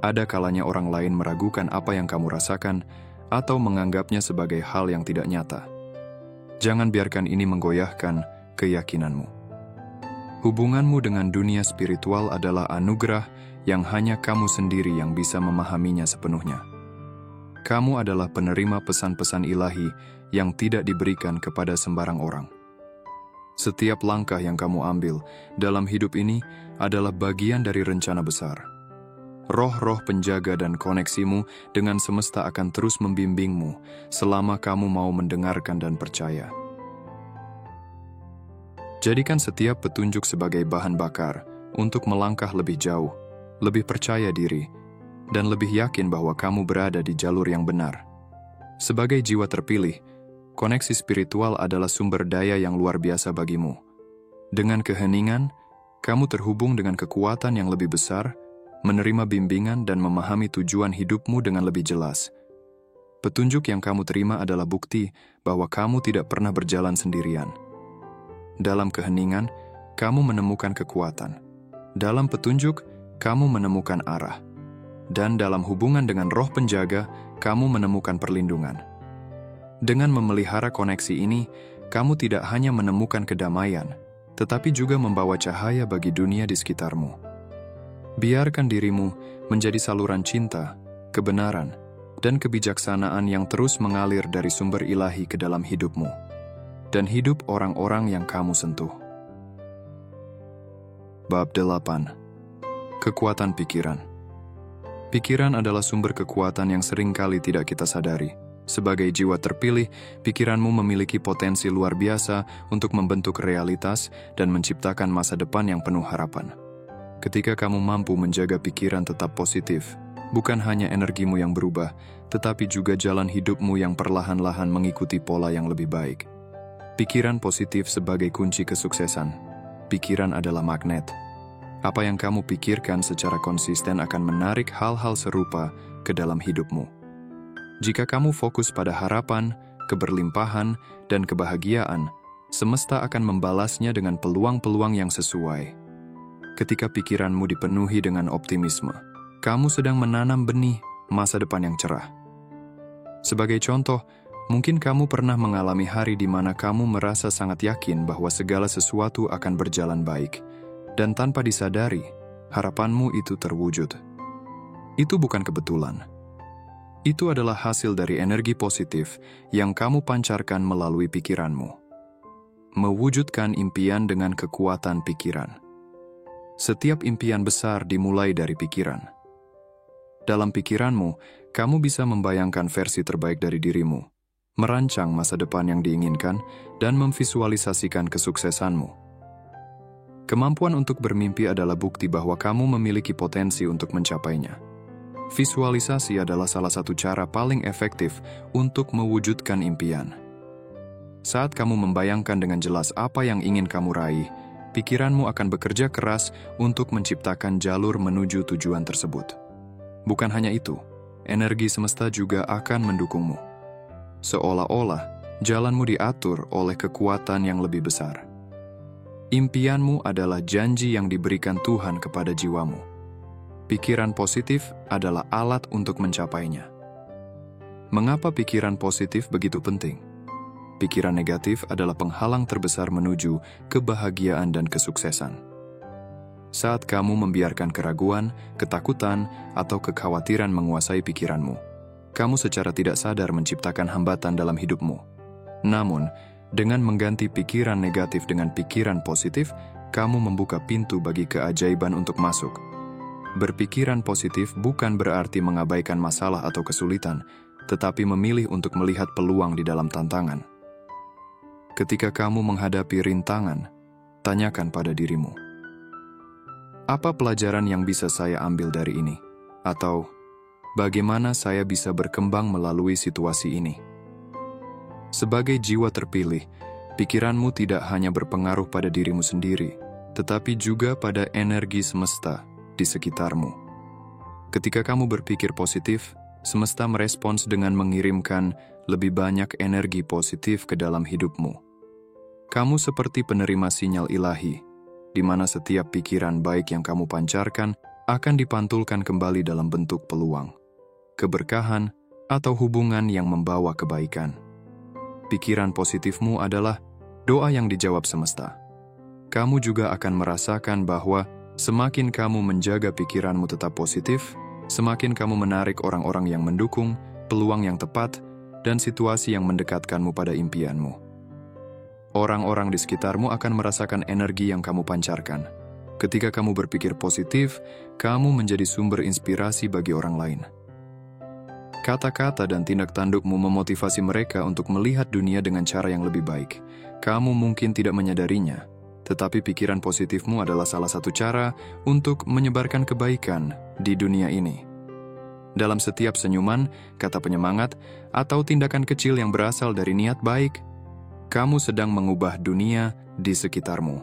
Ada kalanya orang lain meragukan apa yang kamu rasakan atau menganggapnya sebagai hal yang tidak nyata. Jangan biarkan ini menggoyahkan keyakinanmu. Hubunganmu dengan dunia spiritual adalah anugerah yang hanya kamu sendiri yang bisa memahaminya sepenuhnya. kamu adalah penerima pesan-pesan ilahi yang tidak diberikan kepada sembarang orang. Setiap langkah yang kamu ambil dalam hidup ini adalah bagian dari rencana besar. Roh-roh penjaga dan koneksimu dengan semesta akan terus membimbingmu selama kamu mau mendengarkan dan percaya. Jadikan setiap petunjuk sebagai bahan bakar untuk melangkah lebih jauh, lebih percaya diri, dan lebih yakin bahwa kamu berada di jalur yang benar. Sebagai jiwa terpilih, koneksi spiritual adalah sumber daya yang luar biasa bagimu. Dengan keheningan, kamu terhubung dengan kekuatan yang lebih besar, menerima bimbingan dan memahami tujuan hidupmu dengan lebih jelas. Petunjuk yang kamu terima adalah bukti bahwa kamu tidak pernah berjalan sendirian. Dalam keheningan, kamu menemukan kekuatan. Dalam petunjuk, kamu menemukan arah. Dan dalam hubungan dengan roh penjaga, kamu menemukan perlindungan. Dengan memelihara koneksi ini, kamu tidak hanya menemukan kedamaian, tetapi juga membawa cahaya bagi dunia di sekitarmu. Biarkan dirimu menjadi saluran cinta, kebenaran, dan kebijaksanaan yang terus mengalir dari sumber ilahi ke dalam hidupmu, dan hidup orang-orang yang kamu sentuh. Bab 8. Kekuatan pikiran. Pikiran adalah sumber kekuatan yang seringkali tidak kita sadari. Sebagai jiwa terpilih, pikiranmu memiliki potensi luar biasa untuk membentuk realitas dan menciptakan masa depan yang penuh harapan. Ketika kamu mampu menjaga pikiran tetap positif, bukan hanya energimu yang berubah, tetapi juga jalan hidupmu yang perlahan-lahan mengikuti pola yang lebih baik. Pikiran positif sebagai kunci kesuksesan. Pikiran adalah magnet. Apa yang kamu pikirkan secara konsisten akan menarik hal-hal serupa ke dalam hidupmu. Jika kamu fokus pada harapan, keberlimpahan, dan kebahagiaan, semesta akan membalasnya dengan peluang-peluang yang sesuai. Ketika pikiranmu dipenuhi dengan optimisme, kamu sedang menanam benih masa depan yang cerah. Sebagai contoh, mungkin kamu pernah mengalami hari di mana kamu merasa sangat yakin bahwa segala sesuatu akan berjalan baik. Dan tanpa disadari, harapanmu itu terwujud. Itu bukan kebetulan. Itu adalah hasil dari energi positif yang kamu pancarkan melalui pikiranmu. Mewujudkan impian dengan kekuatan pikiran. Setiap impian besar dimulai dari pikiran. Dalam pikiranmu, kamu bisa membayangkan versi terbaik dari dirimu, merancang masa depan yang diinginkan, dan memvisualisasikan kesuksesanmu. Kemampuan untuk bermimpi adalah bukti bahwa kamu memiliki potensi untuk mencapainya. Visualisasi adalah salah satu cara paling efektif untuk mewujudkan impian. Saat kamu membayangkan dengan jelas apa yang ingin kamu raih, pikiranmu akan bekerja keras untuk menciptakan jalur menuju tujuan tersebut. Bukan hanya itu, energi semesta juga akan mendukungmu. Seolah-olah jalanmu diatur oleh kekuatan yang lebih besar. Impianmu adalah janji yang diberikan Tuhan kepada jiwamu. Pikiran positif adalah alat untuk mencapainya. Mengapa pikiran positif begitu penting? Pikiran negatif adalah penghalang terbesar menuju kebahagiaan dan kesuksesan. Saat kamu membiarkan keraguan, ketakutan, atau kekhawatiran menguasai pikiranmu, kamu secara tidak sadar menciptakan hambatan dalam hidupmu. Namun, dengan mengganti pikiran negatif dengan pikiran positif, kamu membuka pintu bagi keajaiban untuk masuk. Berpikiran positif bukan berarti mengabaikan masalah atau kesulitan, tetapi memilih untuk melihat peluang di dalam tantangan. Ketika kamu menghadapi rintangan, tanyakan pada dirimu, apa pelajaran yang bisa saya ambil dari ini? Atau, bagaimana saya bisa berkembang melalui situasi ini? Sebagai jiwa terpilih, pikiranmu tidak hanya berpengaruh pada dirimu sendiri, tetapi juga pada energi semesta di sekitarmu. Ketika kamu berpikir positif, semesta merespons dengan mengirimkan lebih banyak energi positif ke dalam hidupmu. Kamu seperti penerima sinyal ilahi, di mana setiap pikiran baik yang kamu pancarkan akan dipantulkan kembali dalam bentuk peluang, keberkahan, atau hubungan yang membawa kebaikan. Pikiran positifmu adalah doa yang dijawab semesta. Kamu juga akan merasakan bahwa semakin kamu menjaga pikiranmu tetap positif, semakin kamu menarik orang-orang yang mendukung, peluang yang tepat, dan situasi yang mendekatkanmu pada impianmu. Orang-orang di sekitarmu akan merasakan energi yang kamu pancarkan. Ketika kamu berpikir positif, kamu menjadi sumber inspirasi bagi orang lain. Kata-kata dan tindak tandukmu memotivasi mereka untuk melihat dunia dengan cara yang lebih baik. Kamu mungkin tidak menyadarinya, tetapi pikiran positifmu adalah salah satu cara untuk menyebarkan kebaikan di dunia ini. Dalam setiap senyuman, kata penyemangat, atau tindakan kecil yang berasal dari niat baik, kamu sedang mengubah dunia di sekitarmu.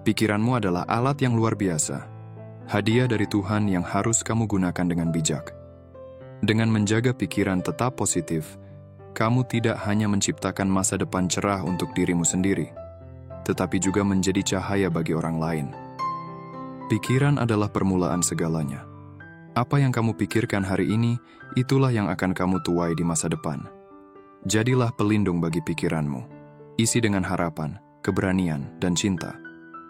Pikiranmu adalah alat yang luar biasa, hadiah dari Tuhan yang harus kamu gunakan dengan bijak. Dengan menjaga pikiran tetap positif, kamu tidak hanya menciptakan masa depan cerah untuk dirimu sendiri, tetapi juga menjadi cahaya bagi orang lain. Pikiran adalah permulaan segalanya. Apa yang kamu pikirkan hari ini, itulah yang akan kamu tuai di masa depan. Jadilah pelindung bagi pikiranmu. Isi dengan harapan, keberanian, dan cinta.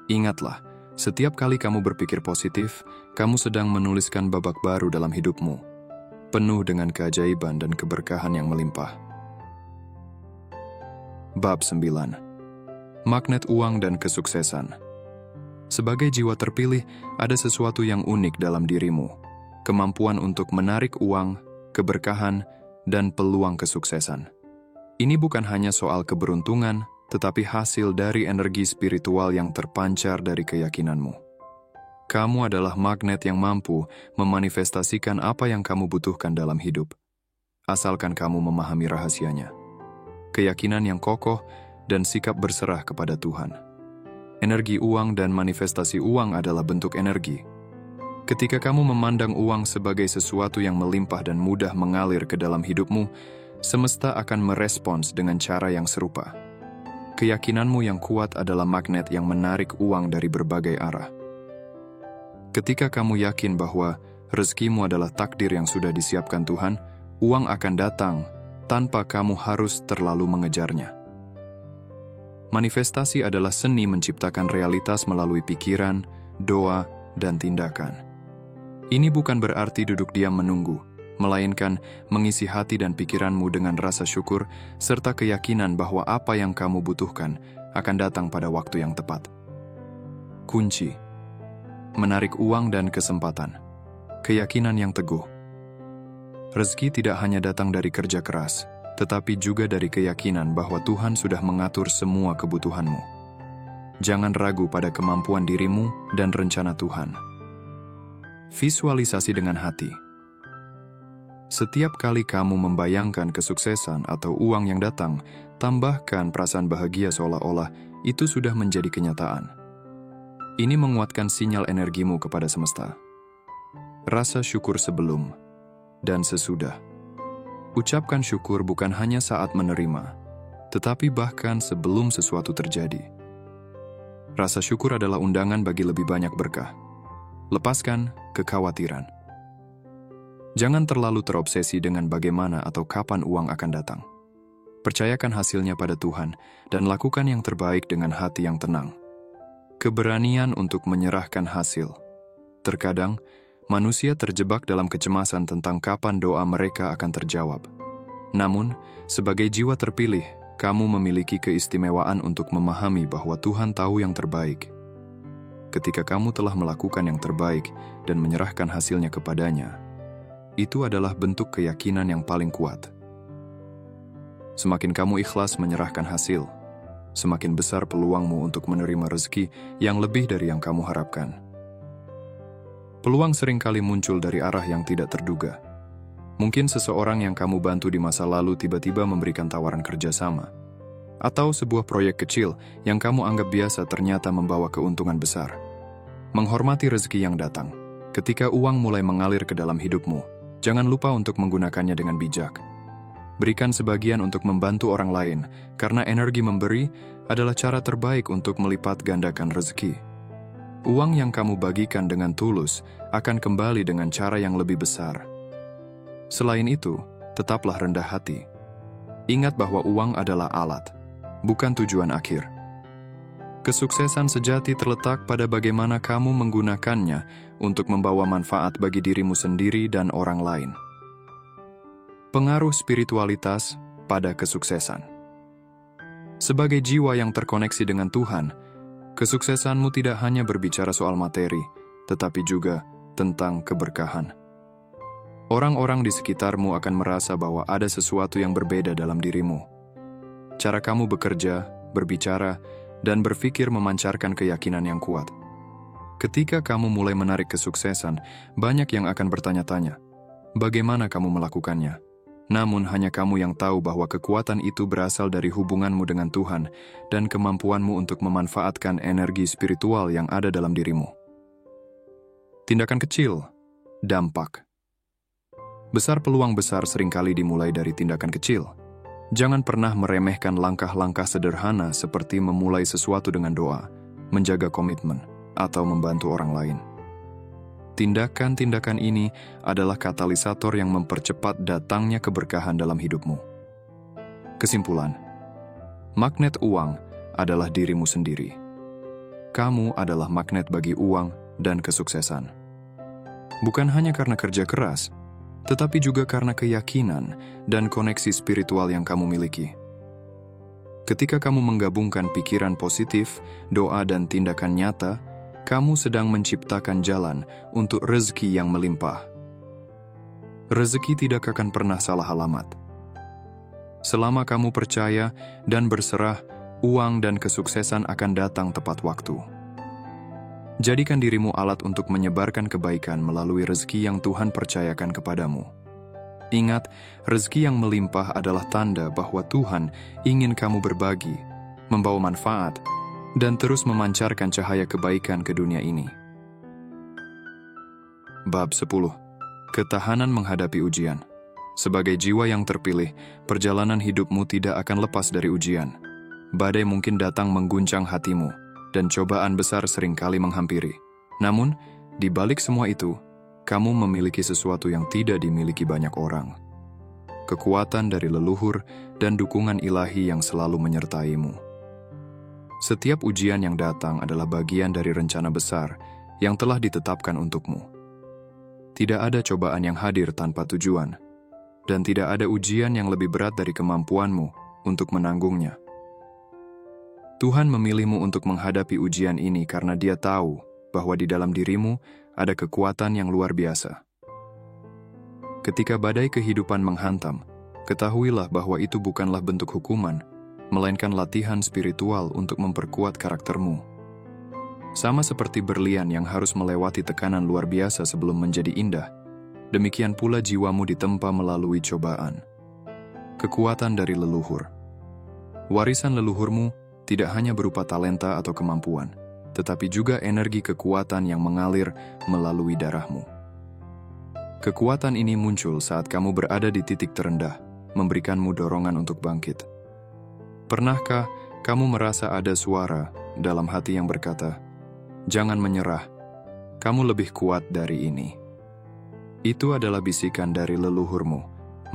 Ingatlah, setiap kali kamu berpikir positif, kamu sedang menuliskan babak baru dalam hidupmu, penuh dengan keajaiban dan keberkahan yang melimpah. Bab 9. Magnet uang dan kesuksesan. Sebagai jiwa terpilih, ada sesuatu yang unik dalam dirimu. Kemampuan untuk menarik uang, keberkahan, dan peluang kesuksesan. Ini bukan hanya soal keberuntungan, tetapi hasil dari energi spiritual yang terpancar dari keyakinanmu. Kamu adalah magnet yang mampu memanifestasikan apa yang kamu butuhkan dalam hidup, asalkan kamu memahami rahasianya. Keyakinan yang kokoh dan sikap berserah kepada Tuhan. Energi uang dan manifestasi uang adalah bentuk energi. Ketika kamu memandang uang sebagai sesuatu yang melimpah dan mudah mengalir ke dalam hidupmu, semesta akan merespons dengan cara yang serupa. Keyakinanmu yang kuat adalah magnet yang menarik uang dari berbagai arah. Ketika kamu yakin bahwa rezekimu adalah takdir yang sudah disiapkan Tuhan, uang akan datang tanpa kamu harus terlalu mengejarnya. Manifestasi adalah seni menciptakan realitas melalui pikiran, doa, dan tindakan. Ini bukan berarti duduk diam menunggu, melainkan mengisi hati dan pikiranmu dengan rasa syukur serta keyakinan bahwa apa yang kamu butuhkan akan datang pada waktu yang tepat. Kunci: menarik uang dan kesempatan. Keyakinan yang teguh. Rezeki tidak hanya datang dari kerja keras, tetapi juga dari keyakinan bahwa Tuhan sudah mengatur semua kebutuhanmu. Jangan ragu pada kemampuan dirimu dan rencana Tuhan. Visualisasi dengan hati. Setiap kali kamu membayangkan kesuksesan atau uang yang datang, tambahkan perasaan bahagia seolah-olah itu sudah menjadi kenyataan. Ini menguatkan sinyal energimu kepada semesta. Rasa syukur sebelum dan sesudah. Ucapkan syukur bukan hanya saat menerima, tetapi bahkan sebelum sesuatu terjadi. Rasa syukur adalah undangan bagi lebih banyak berkah. Lepaskan kekhawatiran. Jangan terlalu terobsesi dengan bagaimana atau kapan uang akan datang. Percayakan hasilnya pada Tuhan dan lakukan yang terbaik dengan hati yang tenang. Keberanian untuk menyerahkan hasil. Terkadang, manusia terjebak dalam kecemasan tentang kapan doa mereka akan terjawab. Namun, sebagai jiwa terpilih, kamu memiliki keistimewaan untuk memahami bahwa Tuhan tahu yang terbaik. Ketika kamu telah melakukan yang terbaik dan menyerahkan hasilnya kepadanya, itu adalah bentuk keyakinan yang paling kuat. Semakin kamu ikhlas menyerahkan hasil, semakin besar peluangmu untuk menerima rezeki yang lebih dari yang kamu harapkan. Peluang seringkali muncul dari arah yang tidak terduga. Mungkin seseorang yang kamu bantu di masa lalu tiba-tiba memberikan tawaran kerjasama, atau sebuah proyek kecil yang kamu anggap biasa ternyata membawa keuntungan besar. Menghormati rezeki yang datang. Ketika uang mulai mengalir ke dalam hidupmu, jangan lupa untuk menggunakannya dengan bijak. Berikan sebagian untuk membantu orang lain, karena energi memberi adalah cara terbaik untuk melipat gandakan rezeki. Uang yang kamu bagikan dengan tulus akan kembali dengan cara yang lebih besar. Selain itu, tetaplah rendah hati. Ingat bahwa uang adalah alat, bukan tujuan akhir. Kesuksesan sejati terletak pada bagaimana kamu menggunakannya untuk membawa manfaat bagi dirimu sendiri dan orang lain. Pengaruh spiritualitas pada kesuksesan. Sebagai jiwa yang terkoneksi dengan Tuhan, kesuksesanmu tidak hanya berbicara soal materi, tetapi juga tentang keberkahan. Orang-orang di sekitarmu akan merasa bahwa ada sesuatu yang berbeda dalam dirimu. Cara kamu bekerja, berbicara, dan berpikir memancarkan keyakinan yang kuat. Ketika kamu mulai menarik kesuksesan, banyak yang akan bertanya-tanya, bagaimana kamu melakukannya? Namun hanya kamu yang tahu bahwa kekuatan itu berasal dari hubunganmu dengan Tuhan dan kemampuanmu untuk memanfaatkan energi spiritual yang ada dalam dirimu. Tindakan kecil, dampak. Besar peluang besar seringkali dimulai dari tindakan kecil. Jangan pernah meremehkan langkah-langkah sederhana seperti memulai sesuatu dengan doa, menjaga komitmen, atau membantu orang lain. Tindakan-tindakan ini adalah katalisator yang mempercepat datangnya keberkahan dalam hidupmu. Kesimpulan, magnet uang adalah dirimu sendiri. Kamu adalah magnet bagi uang dan kesuksesan. Bukan hanya karena kerja keras, tetapi juga karena keyakinan dan koneksi spiritual yang kamu miliki. Ketika kamu menggabungkan pikiran positif, doa, dan tindakan nyata, kamu sedang menciptakan jalan untuk rezeki yang melimpah. Rezeki tidak akan pernah salah alamat. Selama kamu percaya dan berserah, uang dan kesuksesan akan datang tepat waktu. Jadikan dirimu alat untuk menyebarkan kebaikan melalui rezeki yang Tuhan percayakan kepadamu. Ingat, rezeki yang melimpah adalah tanda bahwa Tuhan ingin kamu berbagi, membawa manfaat, dan terus memancarkan cahaya kebaikan ke dunia ini. Bab 10. Ketahanan menghadapi ujian. Sebagai jiwa yang terpilih, perjalanan hidupmu tidak akan lepas dari ujian. Badai mungkin datang mengguncang hatimu, dan cobaan besar seringkali menghampiri. Namun, di balik semua itu, kamu memiliki sesuatu yang tidak dimiliki banyak orang. Kekuatan dari leluhur dan dukungan ilahi yang selalu menyertaimu. Setiap ujian yang datang adalah bagian dari rencana besar yang telah ditetapkan untukmu. Tidak ada cobaan yang hadir tanpa tujuan, dan tidak ada ujian yang lebih berat dari kemampuanmu untuk menanggungnya. Tuhan memilihmu untuk menghadapi ujian ini karena Dia tahu bahwa di dalam dirimu ada kekuatan yang luar biasa. Ketika badai kehidupan menghantam, ketahuilah bahwa itu bukanlah bentuk hukuman, melainkan latihan spiritual untuk memperkuat karaktermu. Sama seperti berlian yang harus melewati tekanan luar biasa sebelum menjadi indah, demikian pula jiwamu ditempa melalui cobaan. Kekuatan dari leluhur. Warisan leluhurmu tidak hanya berupa talenta atau kemampuan, tetapi juga energi kekuatan yang mengalir melalui darahmu. Kekuatan ini muncul saat kamu berada di titik terendah, memberikanmu dorongan untuk bangkit. Pernahkah kamu merasa ada suara dalam hati yang berkata, "Jangan menyerah, kamu lebih kuat dari ini"? Itu adalah bisikan dari leluhurmu,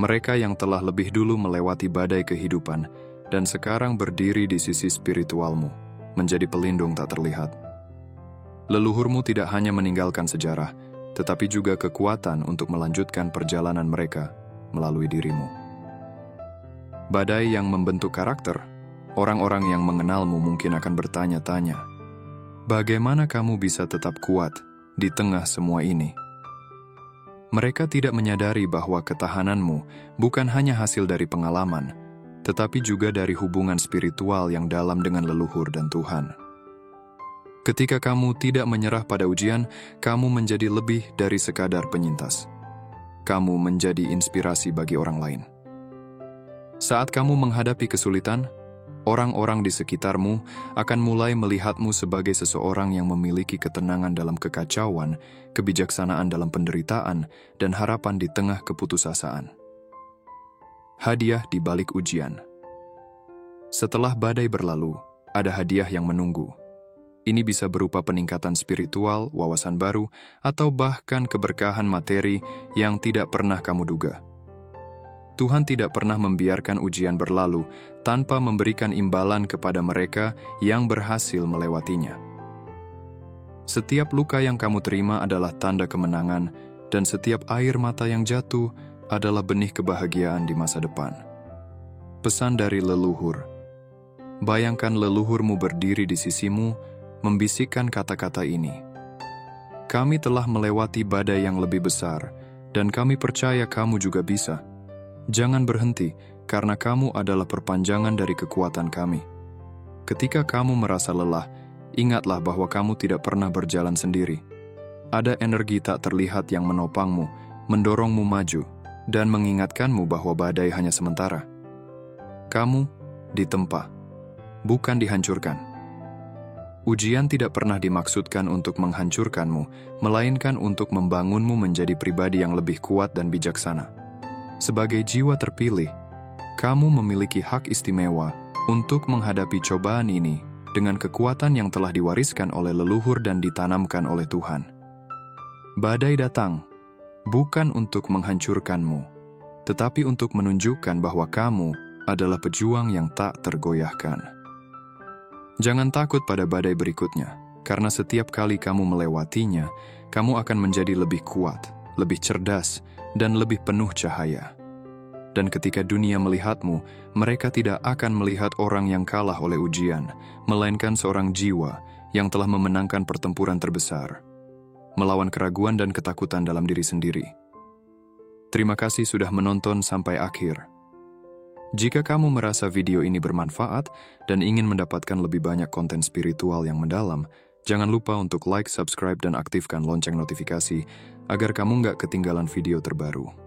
mereka yang telah lebih dulu melewati badai kehidupan dan sekarang berdiri di sisi spiritualmu, menjadi pelindung tak terlihat. Leluhurmu tidak hanya meninggalkan sejarah, tetapi juga kekuatan untuk melanjutkan perjalanan mereka melalui dirimu. Badai yang membentuk karakter, orang-orang yang mengenalmu mungkin akan bertanya-tanya, bagaimana kamu bisa tetap kuat di tengah semua ini? Mereka tidak menyadari bahwa ketahananmu bukan hanya hasil dari pengalaman, tetapi juga dari hubungan spiritual yang dalam dengan leluhur dan Tuhan. Ketika kamu tidak menyerah pada ujian, kamu menjadi lebih dari sekadar penyintas. Kamu menjadi inspirasi bagi orang lain. Saat kamu menghadapi kesulitan, orang-orang di sekitarmu akan mulai melihatmu sebagai seseorang yang memiliki ketenangan dalam kekacauan, kebijaksanaan dalam penderitaan, dan harapan di tengah keputusasaan. Hadiah di balik ujian. Setelah badai berlalu, ada hadiah yang menunggu. Ini bisa berupa peningkatan spiritual, wawasan baru, atau bahkan keberkahan materi yang tidak pernah kamu duga. Tuhan tidak pernah membiarkan ujian berlalu tanpa memberikan imbalan kepada mereka yang berhasil melewatinya. Setiap luka yang kamu terima adalah tanda kemenangan, dan setiap air mata yang jatuh adalah benih kebahagiaan di masa depan. Pesan dari leluhur. Bayangkan leluhurmu berdiri di sisimu, membisikkan kata-kata ini. Kami telah melewati badai yang lebih besar, dan kami percaya kamu juga bisa. Jangan berhenti, karena kamu adalah perpanjangan dari kekuatan kami. Ketika kamu merasa lelah, ingatlah bahwa kamu tidak pernah berjalan sendiri. Ada energi tak terlihat yang menopangmu, mendorongmu maju, dan mengingatkanmu bahwa badai hanya sementara. Kamu ditempa, bukan dihancurkan. Ujian tidak pernah dimaksudkan untuk menghancurkanmu, melainkan untuk membangunmu menjadi pribadi yang lebih kuat dan bijaksana. Sebagai jiwa terpilih, kamu memiliki hak istimewa untuk menghadapi cobaan ini dengan kekuatan yang telah diwariskan oleh leluhur dan ditanamkan oleh Tuhan. Badai datang, bukan untuk menghancurkanmu, tetapi untuk menunjukkan bahwa kamu adalah pejuang yang tak tergoyahkan. Jangan takut pada badai berikutnya, karena setiap kali kamu melewatinya, kamu akan menjadi lebih kuat, lebih cerdas, dan lebih penuh cahaya. Dan ketika dunia melihatmu, mereka tidak akan melihat orang yang kalah oleh ujian, melainkan seorang jiwa yang telah memenangkan pertempuran terbesar, melawan keraguan dan ketakutan dalam diri sendiri. Terima kasih sudah menonton sampai akhir. Jika kamu merasa video ini bermanfaat dan ingin mendapatkan lebih banyak konten spiritual yang mendalam, jangan lupa untuk like, subscribe, dan aktifkan lonceng notifikasi agar kamu nggak ketinggalan video terbaru.